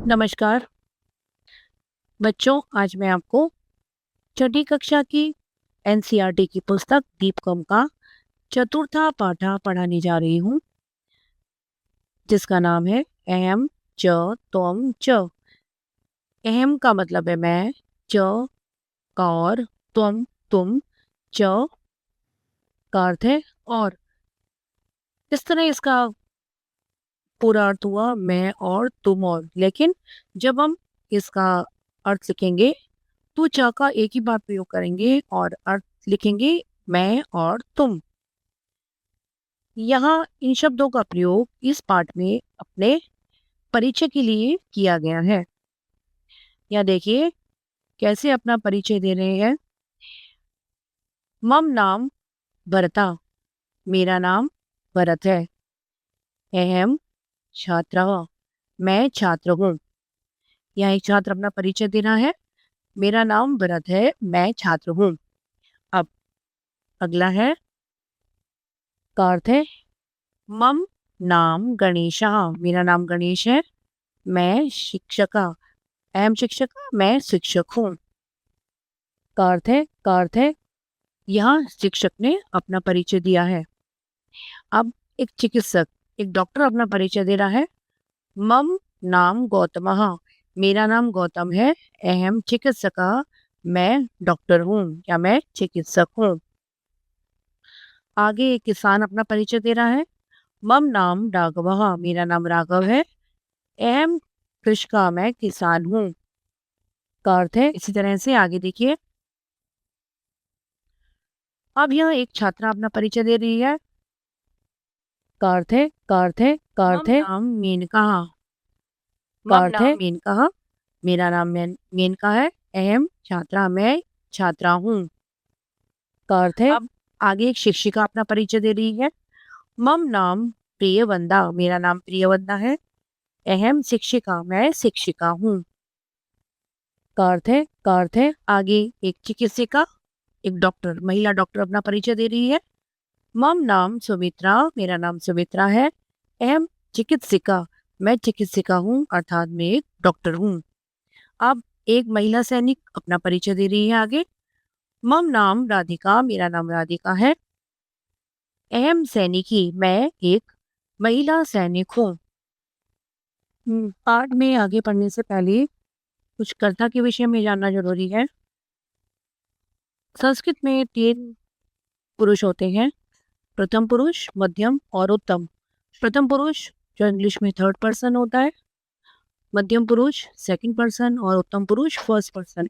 नमस्कार बच्चों, आज मैं आपको छठी कक्षा की एनसीईआरटी की पुस्तक दीपकम का चतुर्था पाठा पढ़ाने जा रही हूँ, जिसका नाम है अहम च त्वम च। अहम का मतलब है मैं, च का और, त्वम तुम, च का अर्थ है और। इस तरह इसका पूरा अर्थ हुआ मैं और तुम और, लेकिन जब हम इसका अर्थ लिखेंगे तो च का एक ही बार प्रयोग करेंगे और अर्थ लिखेंगे मैं और तुम। यहाँ इन शब्दों का प्रयोग इस पाठ में अपने परिचय के लिए किया गया है। यहाँ देखिए कैसे अपना परिचय दे रहे हैं। मम नाम भरता, मेरा नाम भरत है। अहम छात्र, मैं छात्र हूँ। यहाँ एक छात्र अपना परिचय दे रहा है, मेरा नाम भरत है, मैं छात्र हूँ। अब अगला है का अर्थ है मम नाम गणेशा, मेरा नाम गणेश है, मैं शिक्षका, अहम शिक्षका, मैं शिक्षक हूँ। का अर्थ है यहाँ शिक्षक ने अपना परिचय दिया है। अब एक चिकित्सक, एक डॉक्टर अपना परिचय दे रहा है। मम नाम गौतमः, मेरा नाम गौतम है, अहम चिकित्सका, मैं डॉक्टर हूँ या मैं चिकित्सक हूँ। आगे एक किसान अपना परिचय दे रहा है। मम नाम राघवः, मेरा नाम राघव है, अहम कृषका, मैं किसान हूँ। का अर्थ है इसी तरह से आगे देखिए। अब यहाँ एक छात्रा अपना परिचय दे रही है। का अर्थ है नाम मेनका, मेरा नाम मेनका है, अहम छात्रा, मैं छात्रा हूँ। का अर्थ है अब आगे एक शिक्षिका अपना परिचय दे रही है। मम नाम प्रियवंदा, मेरा नाम प्रियवंदा है, अहम शिक्षिका, मैं शिक्षिका हूँ। का अर्थ है आगे एक चिकित्सिका, एक डॉक्टर, महिला डॉक्टर अपना परिचय दे रही है। मम नाम सुमित्रा, मेरा नाम सुमित्रा है, अहम चिकित्सिका, मैं चिकित्सिका हूँ, अर्थात मैं एक डॉक्टर हूँ। अब एक महिला सैनिक अपना परिचय दे रही है आगे। मम नाम राधिका, मेरा नाम राधिका है, अहम सैनिकी, मैं एक महिला सैनिक हूँ। पाठ में आगे पढ़ने से पहले कुछ कर्ता के विषय में जानना जरूरी है। संस्कृत में 3 पुरुष होते हैं, प्रथम पुरुष, मध्यम और उत्तम। प्रथम पुरुष जो इंग्लिश में थर्ड पर्सन होता है, मध्यम पुरुष सेकंड पर्सन और उत्तम पुरुष फर्स्ट पर्सन।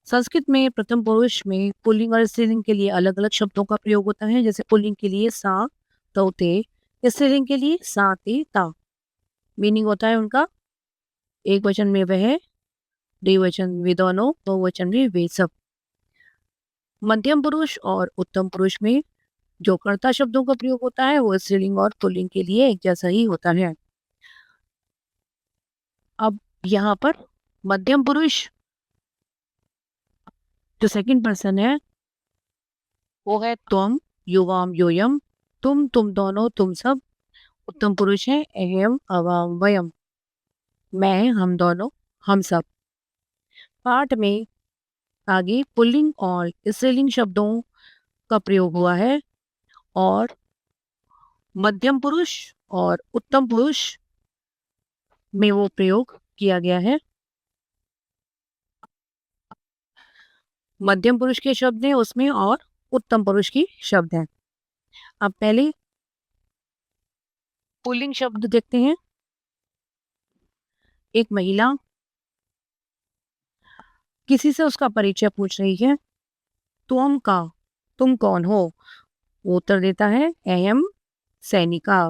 संस्कृत में प्रथम पुरुष में पुल्लिंग और स्त्रीलिंग के लिए अलग अलग शब्दों का प्रयोग होता है। जैसे पुल्लिंग के लिए सा तो ते, स्त्रीलिंग के लिए सा ते ता। मीनिंग होता है उनका एक वचन में वह, द्विवचन में दोनों, बहुवचन में वे सब। मध्यम पुरुष और उत्तम पुरुष में जो कर्ता शब्दों का प्रयोग होता है वो स्त्रीलिंग और पुल्लिंग के लिए एक जैसा ही होता है। अब यहाँ पर मध्यम पुरुष जो सेकंड पर्सन है वो है त्वम, युवाम योयम, तुम दोनों, तुम सब। उत्तम पुरुष है अहम अवाम वयम, मैं, हम दोनों, हम सब। पाठ में आगे पुल्लिंग और स्त्रीलिंग शब्दों का प्रयोग हुआ है और मध्यम पुरुष और उत्तम पुरुष में वो प्रयोग किया गया है। मध्यम पुरुष के शब्द हैं उसमें और उत्तम पुरुष की शब्द हैं। अब पहले पुल्लिंग शब्द देखते हैं। एक महिला किसी से उसका परिचय पूछ रही है। तुम का, तुम कौन हो? वो उत्तर देता है अहम सैनिका,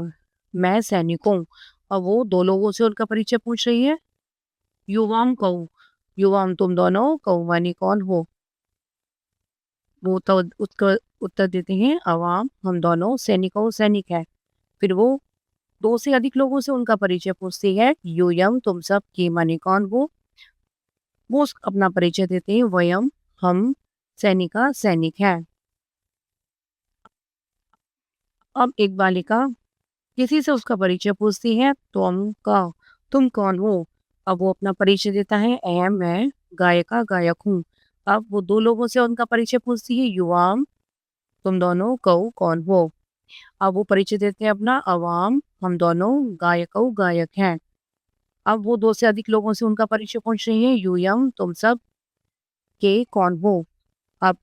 मैं सैनिक हूँ। और वो 2 लोगों से उनका परिचय पूछ रही है। युवाम कहू, युवाम तुम दोनों, कहू मानी कौन हो? वो तो उसका उत्तर देते हैं अवाम, हम दोनों, सैनिकों, सैनिक है। फिर वो 2 से अधिक लोगों से उनका परिचय पूछती है। यूयम तुम सब की मानी कौन हो? वो अपना परिचय देते हैं वयम, हम, सैनिका, सैनिक है। अब एक बालिका किसी से उसका परिचय पूछती है। तुम का, तुम कौन हो? अब वो अपना परिचय देता है, एम मैं गायिका गायक हूँ। अब वो 2 लोगों से उनका परिचय पूछती है, युवाम तुम दोनों कौ कौन हो? अब वो परिचय देते हैं अपना, अवाम हम दोनों गायकौ गायक हैं। अब वो 2 से अधिक लोगों से उनका परिचय पूछ रही है, यूयम तुम सब के कौन हो? अब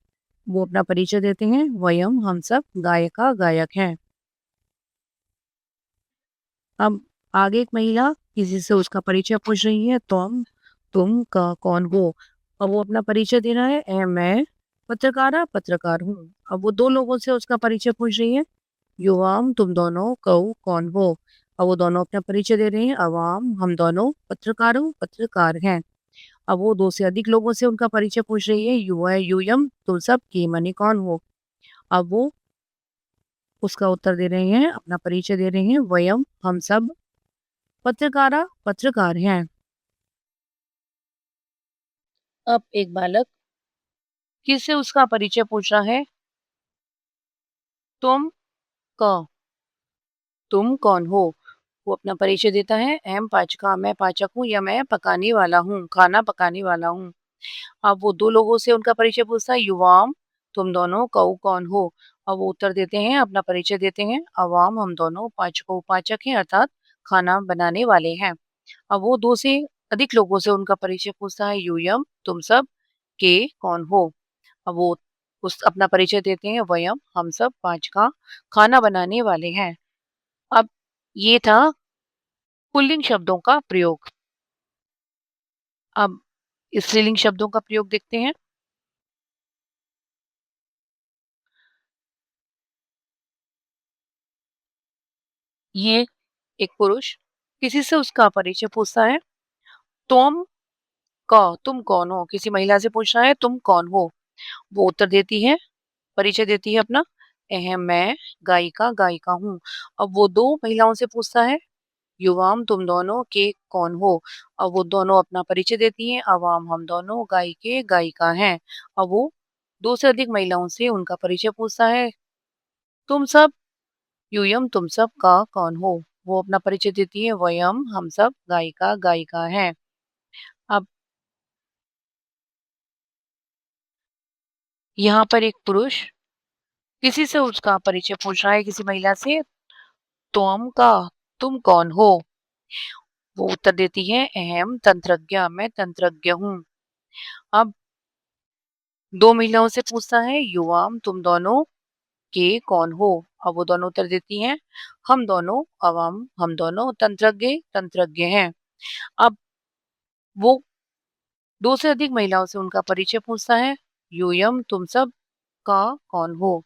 वो अपना परिचय देते हैं, वयम हम सब गायिका गायक हैं। अब आगे एक महिला किसी से उसका परिचय पूछ रही है, तुम का कौन हो? अब वो अपना परिचय दे रहा है, मैं पत्रकार हूँ। अब वो 2 लोगों से उसका परिचय पूछ रही है, युवाम तुम दोनों कौ कौन हो? अब वो दोनों अपना परिचय दे रहे हैं, अवाम हम दोनों पत्रकार हैं। अब वो 2 से अधिक लोगों से उनका परिचय पूछ रही है, यूयम तुम सब के माने कौन हो? अब वो उसका उत्तर दे रहे हैं, अपना परिचय दे रहे हैं, वयम हम सब पत्रकार हैं। अब एक बालक किससे उसका परिचय पूछ रहा है, तुम क तुम कौन हो? वो अपना परिचय देता है, एम पाचिका मैं पाचक हूँ या मैं पकाने वाला हूँ, खाना पकाने वाला हूँ। अब वो 2 लोगों से उनका परिचय पूछता है, युवाम तुम दोनों कौ कौन हो? अब वो उत्तर देते हैं, अपना परिचय देते हैं, अवाम हम दोनों पाचक हैं अर्थात खाना बनाने वाले हैं। अब वो 2 से अधिक लोगों से उनका परिचय पूछता है, यूयम तुम सब के कौन हो? अब वो उस अपना परिचय देते हैं, वयम हम सब 5 का खाना बनाने वाले हैं। अब ये था पुल्लिंग शब्दों का प्रयोग। अब स्त्रीलिंग शब्दों का प्रयोग देखते हैं। ये एक पुरुष किसी से उसका परिचय पूछता है, तुम तुम कौन हो? किसी महिला से पूछ रहा है, तुम कौन हो? वो उत्तर देती है, परिचय देती है अपना, मैं गायिका हूँ। अब वो 2 महिलाओं से पूछता है, युवाम तुम दोनों के कौन हो? अब वो दोनों अपना परिचय देती हैं, अवाम हम दोनों गायिके गायिका हैं। अब वो 2 से अधिक महिलाओं से उनका परिचय पूछता है, तुम सब यूयम तुम सब का कौन हो? वो अपना परिचय देती है, वयम हम सब गायिका गायिका हैं। अब यहाँ पर एक पुरुष किसी से उसका परिचय पूछ रहा है, किसी महिला से, तुम का तुम कौन हो? वो उत्तर देती है, अहम तंत्रज्ञ मैं तंत्रज्ञ हूँ। अब 2 महिलाओं से पूछता है, युवाम तुम दोनों के कौन हो? अब वो दोनों उत्तर देती हैं, हम दोनों अवाम हम दोनों तंत्रज्ञ हैं। अब वो 2 से अधिक महिलाओं से उनका परिचय पूछता है, यूयम तुम सब का कौन हो?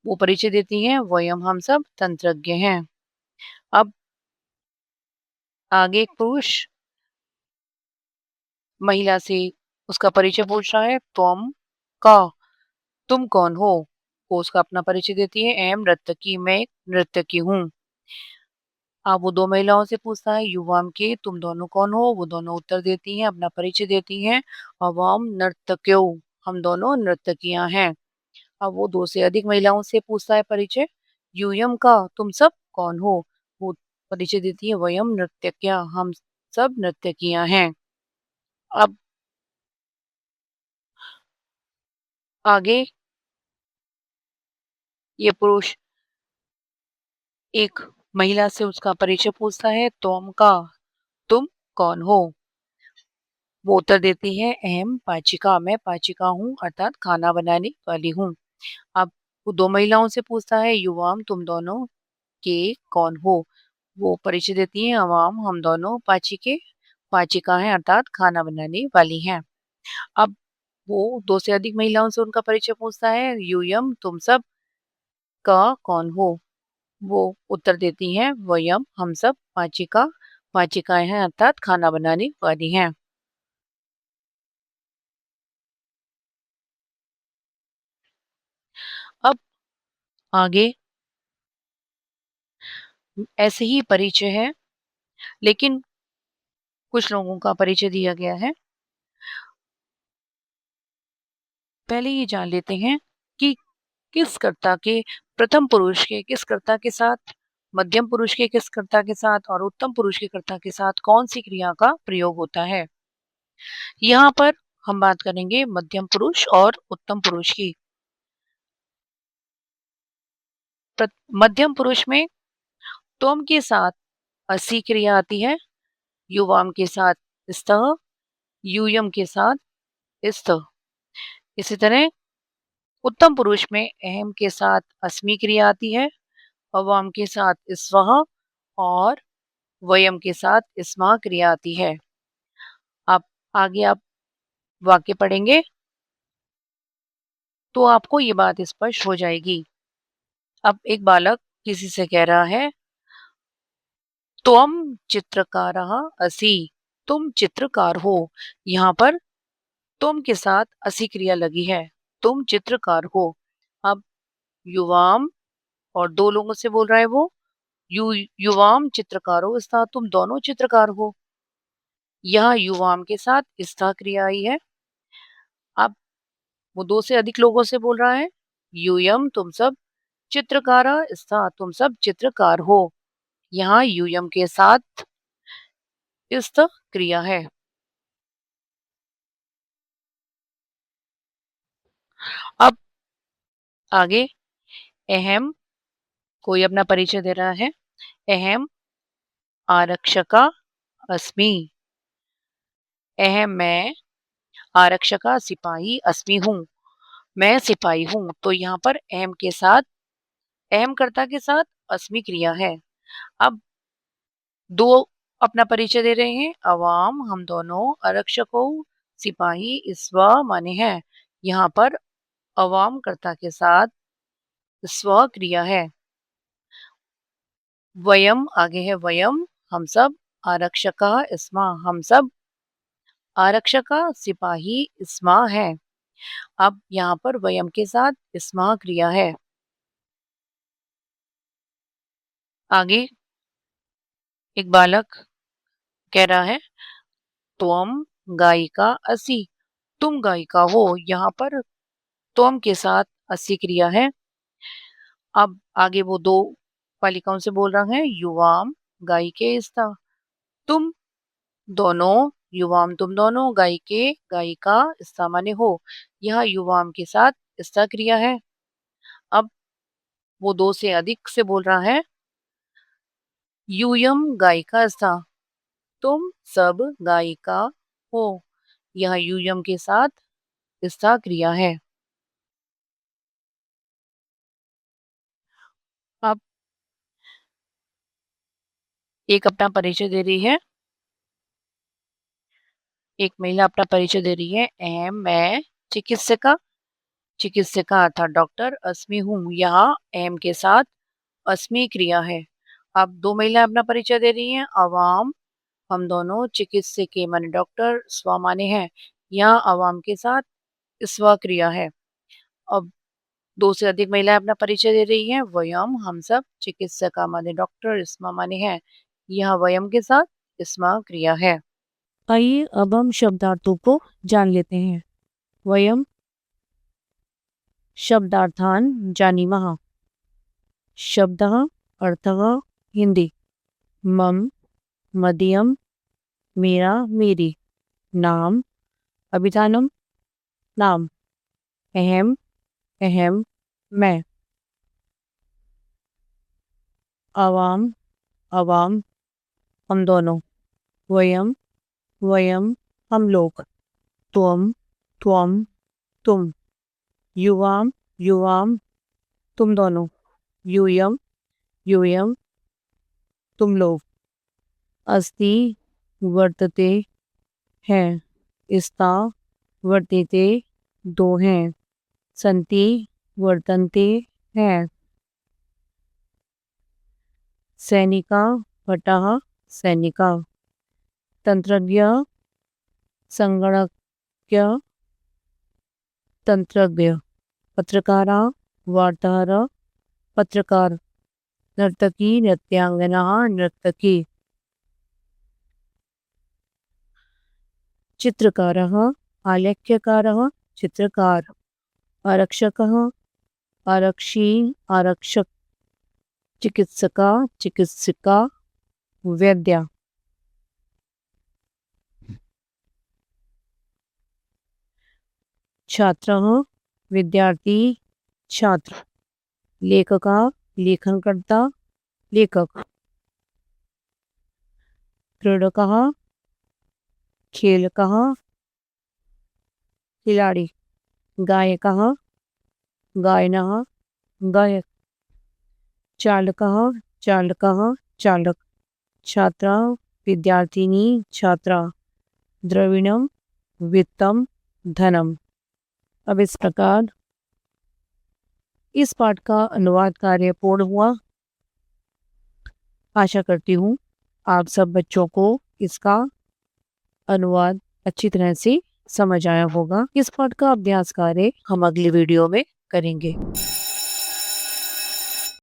वो परिचय देती हैं, वयम हम सब तंत्रज्ञ हैं। अब आगे एक पुरुष महिला से उसका परिचय पूछ रहा है, का तुम कौन हो? वो उसका अपना परिचय देती है, एम नर्तकी मैं एक नर्तकी हूँ। अब वो 2 महिलाओं से पूछता है, युवाम के तुम दोनों कौन हो? वो दोनों उत्तर देती हैं, अपना परिचय देती हैं, अवाम नर्तक्यो हम दोनों नर्तकियां हैं। अब वो 2 से अधिक महिलाओं से पूछता है परिचय, यूयम का तुम सब कौन हो? वो परिचय देती है, वयम नर्तक्या हम सब नर्तकियां हैं। अब आगे ये पुरुष एक महिला से उसका परिचय पूछता है, तुम कौन हो? वो उत्तर देती है, अहम पाचिका मैं पाचिका हूँ अर्थात खाना बनाने वाली हूँ। अब वो 2 महिलाओं से पूछता है, युवाम तुम दोनों के कौन हो? वो परिचय देती हैं, अवाम हम दोनों पाचिका हैं अर्थात खाना बनाने वाली हैं। अब वो 2 से अधिक महिलाओं से उनका परिचय पूछता है, यूयम तुम सब का कौन हो? वो उत्तर देती हैं, वयम हम सब पाचिकाएं हैं अर्थात खाना बनाने वाली हैं। अब आगे ऐसे ही परिचय है, लेकिन कुछ लोगों का परिचय दिया गया है। पहले ये जान लेते हैं कि किस कर्ता के प्रथम पुरुष के किस कर्ता के साथ मध्यम पुरुष के किस कर्ता के साथ और उत्तम पुरुष के कर्ता के साथ कौन सी क्रिया का प्रयोग होता है। यहाँ पर हम बात करेंगे मध्यम पुरुष और उत्तम पुरुष की। मध्यम पुरुष में त्वम के साथ असी क्रिया आती है, युवाम के साथ स्तः, यूयम के साथ स्त। इसी तरह उत्तम पुरुष में अहम के साथ अस्मी क्रिया आती है, अवाम के साथ स्वः और वयम के साथ स्मा क्रिया आती है। आप आगे आप वाक्य पढ़ेंगे तो आपको ये बात स्पष्ट हो जाएगी। अब एक बालक किसी से कह रहा है, त्वम चित्रकारः असि, तुम चित्रकार हो। यहाँ पर तुम के साथ असी क्रिया लगी है, तुम चित्रकार हो। अब युवाम और दो लोगों से बोल रहा है वो, युवाम चित्रकार हो, इसका तुम दोनों चित्रकार हो। यहाँ युवाम के साथ स्था क्रिया आई है। अब वो दो से अधिक लोगों से बोल रहा है, यूयम तुम सब, चित्रकारा स्था तुम सब चित्रकार हो। यहाँ यूयम के साथ स्थ क्रिया है। अब आगे अहम, कोई अपना परिचय दे रहा है, अहम आरक्षका अस्मि, अहम मैं आरक्षका सिपाही अस्मि हूँ, मैं सिपाही हूँ। तो यहाँ पर अहम के साथ, अहम कर्ता के साथ अस्मि क्रिया है। अब दो अपना परिचय दे रहे हैं, अवाम हम दोनों, आरक्षकों सिपाही स्व माने हैं। यहाँ पर अवाम कर्ता के साथ स्व क्रिया है। वयम आगे है वयम हम सब, आरक्षका स्मा हम सब, आरक्षका सिपाही स्मा है। अब यहाँ पर वयम के साथ स्मा क्रिया है। आगे एक बालक कह रहा है, त्वम गायिका असि, तुम गायिका हो। यहाँ पर त्वम के साथ असी क्रिया है। अब आगे वो दो बालिकाओं से बोल रहा है, युवाम गायिके स्था, तुम दोनों, युवाम तुम दोनों, गायिके गायिका स्था माने हो। यह युवाम के साथ स्था क्रिया है। अब वो दो से अधिक से बोल रहा है, यूयम गायिका स्था, तुम सब गायिका हो। यह यूयम के साथ स्था क्रिया है। अब एक अपना परिचय दे रही है, एक महिला अपना परिचय दे रही है, एम मैं चिकित्सिका, चिकित्सिका अर्थात डॉक्टर अस्मि हूँ। यहाँ एम के साथ अस्मि क्रिया है। अब दो महिला अपना परिचय दे रही हैं, अवाम हम दोनों, चिकित्सके माने डॉक्टर, स्व माने हैं। यहाँ अवाम के साथ स्व क्रिया है। अब दो से अधिक महिलाएं अपना परिचय दे रही हैं, वयम हम सब, चिकित्सका माने डॉक्टर, स्म माने हैं। यह वयम के साथ स्म क्रिया है। आइए अब हम शब्दार्थों को जान लेते हैं। वयम शब्दार्थान जानीमः। शब्दः अर्थः हिंदी, मम मदीयम मेरा मेरी, नाम अभिधानम नाम, अहम अहम मैं, अवाम अवाम हम दोनों, वयम वयम हम लोग, त्वम त्वम तुम, युवाम युवाम तुम दोनों, यूयम यूयम तुम लोग, अस्ति वर्तते हैं, स्ता वर्तते दो हैं, संति वर्तन्ते हैं, सैनिका भटः सैनिका, तंत्रज्ञ संगणज्ञ तंत्रज्ञ, पत्रकारा वार्ताहर पत्रकार, नर्तकी नृत्यांगना नर्तकी, चित्रकारः आलेख्यकारः चित्रकार, आरक्षकः आरक्षी आरक्षक, चिकित्सका, चिकित्सिका, वैद्य। छात्रः, विद्यार्थी, छात्र। लेखका, लेखनकर्ता, लेखक। क्रीडकः, खेलकः, खिलाड़ी। गायकः, गायनः, गायक। चालकः, चालकः, चालक। छात्रा, विद्यार्थिनी, छात्रा। द्रविणम, वित्तम, धनम। अब इस प्रकार इस पाठ का अनुवाद कार्य पूर्ण हुआ। आशा करती हूँ आप सब बच्चों को इसका अनुवाद अच्छी तरह से समझ आया होगा। इस पाठ का अभ्यास कार्य हम अगली वीडियो में करेंगे।